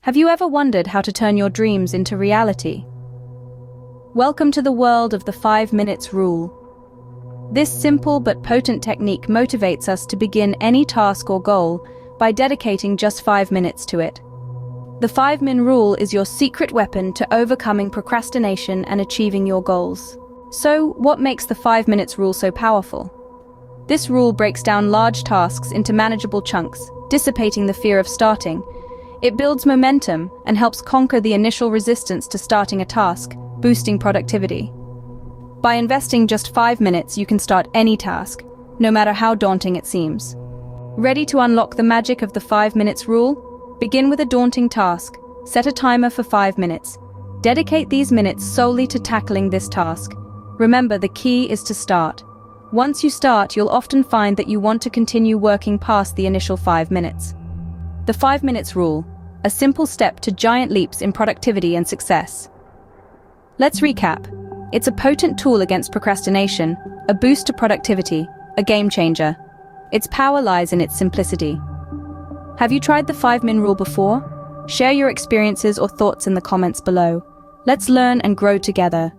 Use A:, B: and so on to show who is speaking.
A: Have you ever wondered how to turn your dreams into reality? Welcome to the world of the 5 minutes rule. This simple but potent technique motivates us to begin any task or goal by dedicating just 5 minutes to it. The 5-min rule is your secret weapon to overcoming procrastination and achieving your goals. So, what makes the 5 minutes rule so powerful? This rule breaks down large tasks into manageable chunks, dissipating the fear of starting. It builds momentum and helps conquer the initial resistance to starting a task, boosting productivity. By investing just 5 minutes, you can start any task, no matter how daunting it seems. Ready to unlock the magic of the 5 minutes rule? Begin with a daunting task. Set a timer for 5 minutes. Dedicate these minutes solely to tackling this task. Remember, the key is to start. Once you start, you'll often find that you want to continue working past the initial 5 minutes. The 5 minutes rule, a simple step to giant leaps in productivity and success. Let's recap. It's a potent tool against procrastination, a boost to productivity, a game changer. Its power lies in its simplicity. Have you tried the 5-min rule before? Share your experiences or thoughts in the comments below. Let's learn and grow together.